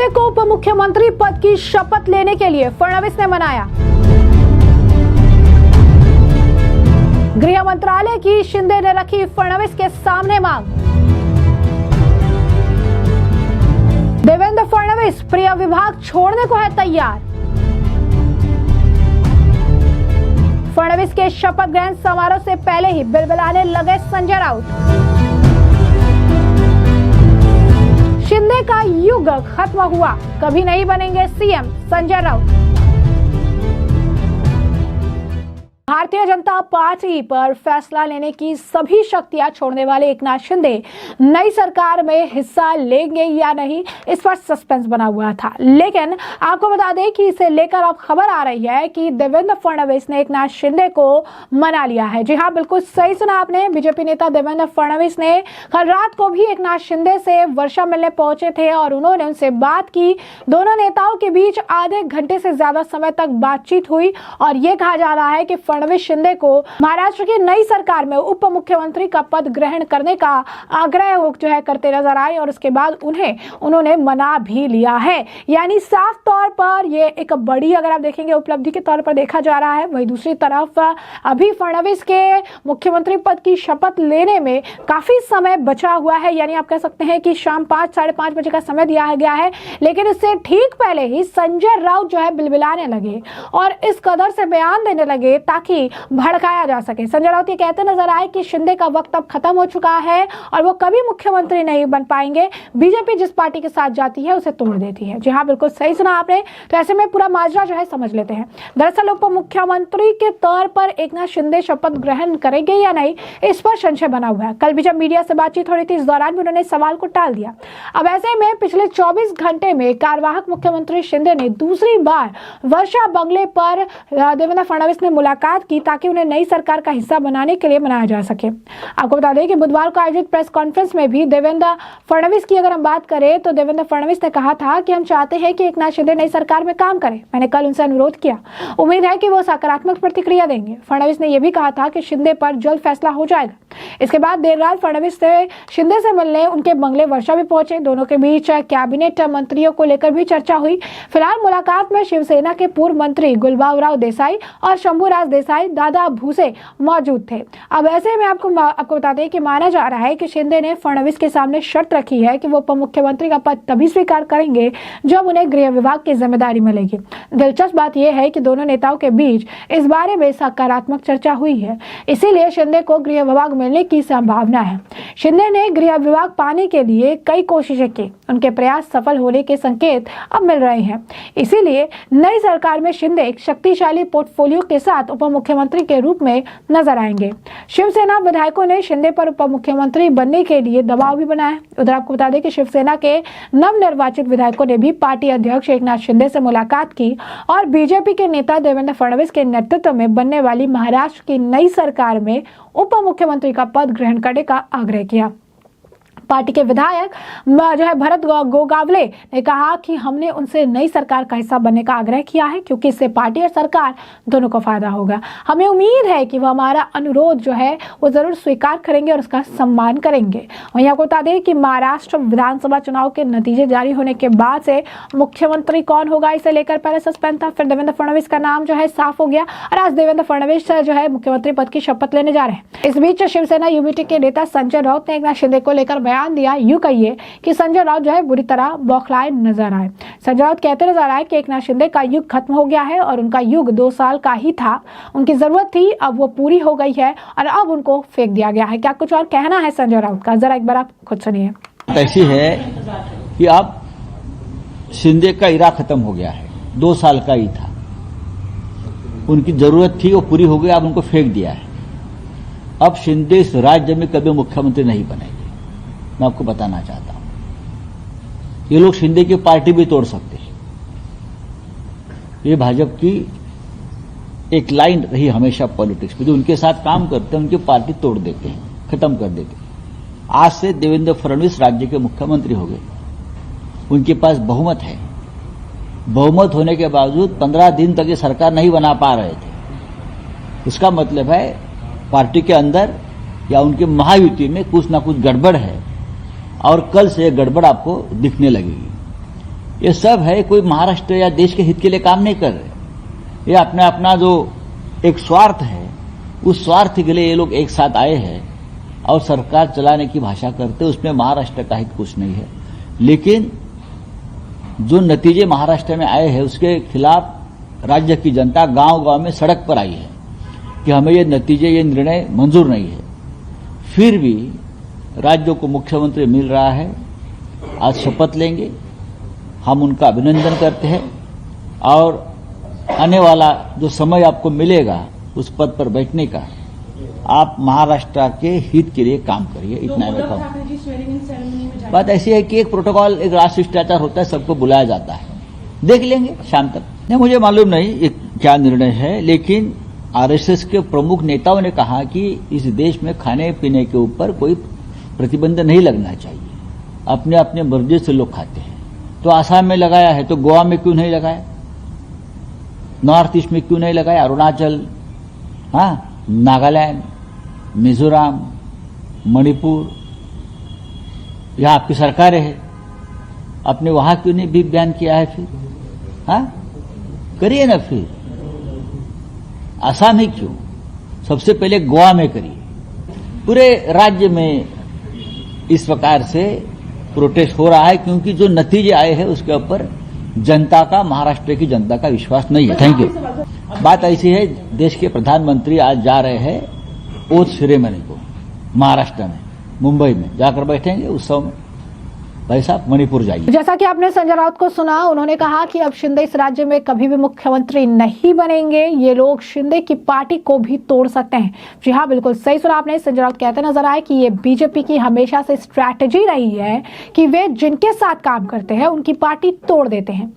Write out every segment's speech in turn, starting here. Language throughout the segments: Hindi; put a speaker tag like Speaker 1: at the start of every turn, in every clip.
Speaker 1: शिंदे को उप मुख्यमंत्री पद की शपथ लेने के लिए फडणवीस ने मनाया। गृह मंत्रालय की शिंदे ने रखी फडणवीस के सामने मांग। देवेंद्र फडणवीस प्रिय विभाग छोड़ने को है तैयार। फडणवीस के शपथ ग्रहण समारोह से पहले ही बिलबिलाने लगे संजय राउत। शिंदे का युग खत्म हुआ, कभी नहीं बनेंगे सीएम संजय राउत। भारतीय जनता पार्टी पर फैसला लेने की सभी शक्तियां छोड़ने वाले एकनाथ शिंदे नई सरकार में हिस्सा लेंगे या नहीं, इस पर सस्पेंस बना हुआ था। लेकिन आपको बता दें कि इसे लेकर अब खबर आ रही है कि देवेंद्र फडणवीस ने एकनाथ शिंदे को मना लिया है। जी हां, बिल्कुल सही सुना आपने। बीजेपी नेता देवेंद्र फडणवीस ने कल रात को भी एकनाथ शिंदे से वर्षा मिलने पहुंचे थे और उन्होंने उनसे बात की। दोनों नेताओं के बीच आधे घंटे से ज्यादा समय तक बातचीत हुई और ये कहा जा रहा है कि फडणवीस शिंदे को महाराष्ट्र की नई सरकार में उप मुख्यमंत्री का पद ग्रहण करने का आग्रह जो है करते नजर आए और उसके बाद उन्होंने मना भी लिया है। यानी साफ तौर पर ये एक बड़ी, अगर आप देखेंगे, उपलब्धि के तौर पर देखा जा रहा है। वहीं दूसरी तरफ अभी फडणवीस के मुख्यमंत्री पद की शपथ लेने में काफी समय बचा हुआ है। यानी आप कह सकते हैं कि शाम 5 साढ़े 5 बजे का समय दिया गया है। लेकिन इससे ठीक पहले ही संजय राउत जो है बिलबिलाने लगे और इस कदर से बयान देने लगे ताकि भड़काया जा सके। संजय राउत ये कहते नजर आए कि शिंदे का वक्त अब खत्म हो चुका है और वो कभी मुख्यमंत्री नहीं बन पाएंगे। बीजेपी जिस पार्टी के साथ जाती है उसे तोड़ देती है। जी हाँ, बिल्कुल सही सुना आपने। तो ऐसे में पूरा माजरा जो है समझ लेते हैं। दरअसल उप मुख्यमंत्री के तौर पर एकनाथ शिंदे शपथ ग्रहण करेंगे या नहीं, इस पर संशय बना हुआ है। कल भी जब मीडिया से बातचीत हो रही थी, इस दौरान भी उन्होंने सवाल को टाल दिया। अब ऐसे में पिछले 24 घंटे में कार्यवाहक मुख्यमंत्री शिंदे ने दूसरी बार वर्षा बंगले पर देवेंद्र फडणवीस ने मुलाकात की ताकि उन्हें नई सरकार का हिस्सा बनाने के लिए मनाया जा सके। आपको बता दें कि बुधवार को आयोजित प्रेस कॉन्फ्रेंस में भी देवेंद्र फडणवीस की अगर हम बात करें तो देवेंद्र फडणवीस ने कहा था कि हम चाहते हैं कि एकनाथ शिंदे नई सरकार में काम करें। मैंने कल उनसे अनुरोध किया, उम्मीद है कि वो सकारात्मक प्रतिक्रिया देंगे। फडणवीस ने यह भी कहा था कि शिंदे पर जल्द फैसला हो जाएगा। इसके बाद देर रात फडणवीस से शिंदे से मिलने उनके बंगले वर्षा भी पहुंचे। दोनों के बीच कैबिनेट मंत्रियों को लेकर भी चर्चा हुई। फिलहाल मुलाकात में शिवसेना के पूर्व मंत्री गुलबाबराव देसाई और शंभूराज देसाई, दादा भूसे मौजूद थे। अब ऐसे में आपको बता दें कि माना जा रहा है कि शिंदे ने फडणवीस के सामने शर्त रखी है कि वो उप मुख्यमंत्री का पद तभी स्वीकार करेंगे जब उन्हें गृह विभाग की जिम्मेदारी मिलेगी। दिलचस्प बात यह है कि दोनों नेताओं के बीच इस बारे में सकारात्मक चर्चा हुई है, इसीलिए शिंदे को गृह विभाग मिलने की संभावना है। शिंदे ने गृह विभाग पाने के लिए कई कोशिशें की, उनके प्रयास सफल होने के संकेत अब मिल रहे हैं। इसीलिए नई सरकार में शिंदे एक शक्तिशाली पोर्टफोलियो के साथ उप मुख्यमंत्री के रूप में नजर आएंगे। शिवसेना विधायकों ने शिंदे पर उप मुख्यमंत्री बनने के लिए दबाव भी बनाया। उधर आपको बता दें कि शिवसेना के नवनिर्वाचित विधायकों ने भी पार्टी अध्यक्ष एकनाथ शिंदे से मुलाकात की और बीजेपी के नेता देवेंद्र फडणवीस के नेतृत्व में बनने वाली महाराष्ट्र की नई सरकार में उप मुख्यमंत्री का पद ग्रहण करने का आग्रह किया। पार्टी के विधायक जो है भरत गोगावले ने कहा कि हमने उनसे नई सरकार का हिस्सा बनने का आग्रह किया है क्योंकि इससे पार्टी और सरकार दोनों को फायदा होगा। हमें उम्मीद है कि वो हमारा अनुरोध जो है वो जरूर स्वीकार करेंगे और उसका सम्मान करेंगे। वहीं आपको बता दें कि महाराष्ट्र विधानसभा चुनाव के नतीजे जारी होने के बाद से मुख्यमंत्री कौन होगा इसे लेकर पहले सस्पेंस था, फिर देवेंद्र फडणवीस का नाम जो है साफ हो गया और आज देवेंद्र फडणवीस जो है मुख्यमंत्री पद की शपथ लेने जा रहे हैं। इस बीच शिवसेना यूबीटी के नेता संजय राउत ने एकनाथ शिंदे को लेकर बयान दिया। यूं कहिए कि संजय राउत जो है बुरी तरह बौखलाए नजर आए। संजय राउत कहते नजर आए कि एकनाथ शिंदे का युग खत्म हो गया है और उनका युग 2 साल का ही था। उनकी जरूरत थी, अब वो पूरी हो गई है और अब उनको फेंक दिया गया है। क्या कुछ और कहना है संजय राउत का, जरा एक बार आप खुद सुनिए।
Speaker 2: ऐसी है कि अब शिंदे का इरा खत्म हो गया है, 2 साल का ही था, उनकी जरूरत थी, वो पूरी हो गई, अब उनको फेंक दिया है। अब शिंदे इस राज्य में कभी मुख्यमंत्री नहीं बनेंगे। मैं आपको बताना चाहता हूं, ये लोग शिंदे की पार्टी भी तोड़ सकते हैं। ये भाजपा की एक लाइन रही हमेशा पॉलिटिक्स में, जो उनके साथ काम करते हैं उनकी पार्टी तोड़ देते हैं, खत्म कर देते हैं। आज से देवेंद्र फडणवीस राज्य के मुख्यमंत्री हो गए, उनके पास बहुमत है। बहुमत होने के बावजूद 15 दिन तक ये सरकार नहीं बना पा रहे थे। इसका मतलब है पार्टी के अंदर या उनके महायुति में कुछ ना कुछ गड़बड़ है और कल से गड़बड़ आपको दिखने लगेगी। ये सब है, कोई महाराष्ट्र या देश के हित के लिए काम नहीं कर रहे। ये अपना अपना जो एक स्वार्थ है, उस स्वार्थ के लिए ये लोग एक साथ आए हैं और सरकार चलाने की भाषा करते, उसमें महाराष्ट्र का हित कुछ नहीं है। लेकिन जो नतीजे महाराष्ट्र में आए हैं उसके खिलाफ राज्य की जनता गांव-गांव में सड़क पर आई है कि हमें ये नतीजे, ये निर्णय मंजूर नहीं है। फिर भी राज्यों को मुख्यमंत्री मिल रहा है, आज शपथ लेंगे, हम उनका अभिनंदन करते हैं और आने वाला जो समय आपको मिलेगा उस पद पर बैठने का, आप महाराष्ट्र के हित के लिए काम करिए, इतना मैं कहूँ। बात ऐसी है कि एक प्रोटोकॉल, एक राष्ट्रीय शिष्टाचार होता है, सबको बुलाया जाता है, देख लेंगे शाम तक। नहीं, मुझे मालूम नहीं ये क्या निर्णय है, लेकिन आरएसएस के प्रमुख नेताओं ने कहा कि इस देश में खाने पीने के ऊपर कोई प्रतिबंध नहीं लगना चाहिए, अपने अपने मर्जी से लोग खाते हैं। तो आसाम में लगाया है तो गोवा में क्यों नहीं लगाया, नॉर्थ ईस्ट में क्यों नहीं लगाया, अरुणाचल, हाँ, नागालैंड, मिजोरम, मणिपुर, यहां आपकी सरकारें हैं, आपने वहां क्यों नहीं भी बयान किया है? फिर हाँ करिए ना, फिर आसाम ही क्यों, सबसे पहले गोवा में करिए। पूरे राज्य में इस प्रकार से प्रोटेस्ट हो रहा है क्योंकि जो नतीजे आए हैं उसके ऊपर जनता का, महाराष्ट्र की जनता का विश्वास नहीं है। Thank you. बात ऐसी है, देश के प्रधानमंत्री आज जा रहे हैं ओथ सेरेमनी को महाराष्ट्र में, मुंबई में जाकर बैठेंगे उत्सव में। भाई साहब मणिपुर जाइए।
Speaker 1: जैसा कि आपने संजय राउत को सुना, उन्होंने कहा कि अब शिंदे इस राज्य में कभी भी मुख्यमंत्री नहीं बनेंगे, ये लोग शिंदे की पार्टी को भी तोड़ सकते हैं। जी हाँ, बिल्कुल सही सुना आपने। संजय राउत कहते नजर आए कि ये बीजेपी की हमेशा से स्ट्रैटेजी रही है कि वे जिनके साथ काम करते हैं उनकी पार्टी तोड़ देते हैं।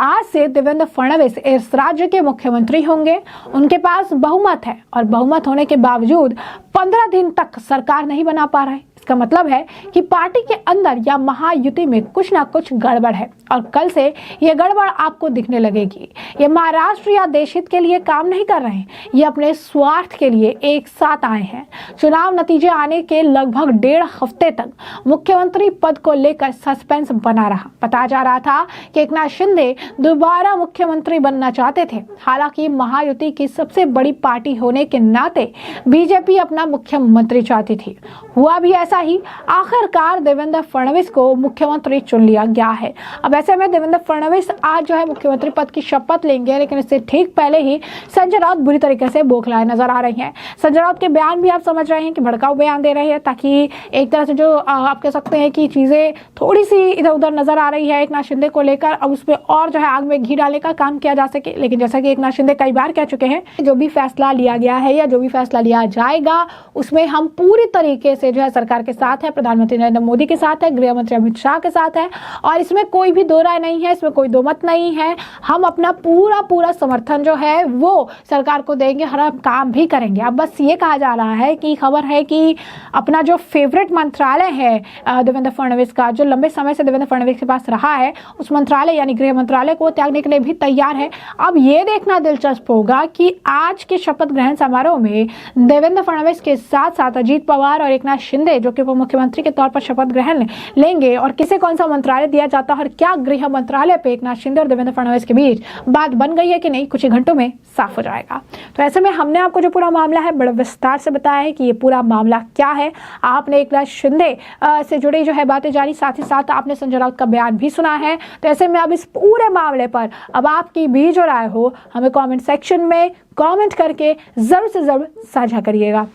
Speaker 1: आज से देवेंद्र फडणवीस इस राज्य के मुख्यमंत्री होंगे, उनके पास बहुमत है और बहुमत होने के बावजूद 15 दिन तक सरकार नहीं बना पा रहे। इसका मतलब है कि पार्टी के अंदर या महायुति में कुछ ना कुछ गड़बड़ है और कल से ये गड़बड़ आपको दिखने लगेगी। ये महाराष्ट्र या देश हित के लिए काम नहीं कर रहे हैं, ये अपने स्वार्थ के लिए एक साथ आए हैं। चुनाव नतीजे आने के लगभग 1.5 हफ्ते तक मुख्यमंत्री पद को लेकर सस्पेंस बना रहा। बताया जा रहा था कि एकनाथ शिंदे दोबारा मुख्यमंत्री बनना चाहते थे। हालांकि महायुति की सबसे बड़ी पार्टी होने के नाते बीजेपी अपना मुख्यमंत्री चाहती थी। हुआ भी ऐसा ही, आखिरकार देवेंद्र फडणवीस को मुख्यमंत्री चुन लिया गया है। अब ऐसे में देवेंद्र फडणवीस आज जो है मुख्यमंत्री पद की शपथ लेंगे, लेकिन इससे ठीक पहले ही संजय राउत बुरी तरीके से बौखलाए नजर आ रही हैं। संजय राउत के बयान भी आप समझ रहे हैं कि भड़काऊ बयान दे रहे हैं, ताकि एक तरह से जो आप कह सकते हैं कि चीजें थोड़ी सी इधर उधर नजर आ रही है एकनाथ शिंदे को लेकर, अब उसमें और जो है आग में घी डालने का काम किया जा सके। लेकिन जैसा कि एकनाथ शिंदे कई बार कह चुके हैं, जो भी फैसला लिया गया है या जो भी फैसला लिया जाएगा उसमें हम पूरी तरीके से जो है सरकार के साथ है, प्रधानमंत्री नरेंद्र मोदी के साथ है, गृह मंत्री अमित शाह के साथ है और इसमें कोई भी दो राय नहीं है, इसमें कोई दो मत नहीं है। हम अपना पूरा समर्थन जो है वो सरकार को देंगे, हर काम भी करेंगे। अब बस ये कहा जा रहा है कि खबर है कि अपना जो फेवरेट मंत्रालय है देवेंद्र फडणवीस का, जो लंबे समय से देवेंद्र फडणवीस के पास रहा है, उस मंत्रालय यानी गृह मंत्रालय को त्यागने के लिए भी तैयार है। अब ये देखना दिलचस्प होगा कि आज के शपथ ग्रहण समारोह में देवेंद्र फडणवीस के साथ साथ अजीत पवार और एकनाथ शिंदे जो कि मुख्यमंत्री के तौर पर शपथ ग्रहण लेंगे और किसे कौन सा मंत्रालय दिया जाता है और क्या गृह मंत्रालय पे एकनाथ शिंदे और देवेंद्र फडणवीस के बीच बात बन गई है कि नहीं, कुछ ही घंटों में साफ हो जाएगा। तो ऐसे में हमने आपको जो पूरा मामला है बड़े विस्तार से बताया है कि ये पूरा मामला क्या है। आपने एकनाथ शिंदे से जुड़ी जो है बातें जानी, साथ ही साथ आपने संजय राउत का बयान भी सुना है। तो ऐसे में अब इस पूरे मामले पर अब आपकी भी जो राय हो हमें कॉमेंट सेक्शन में कॉमेंट करके जरूर से जरूर साझा करिएगा।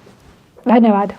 Speaker 1: धन्यवाद।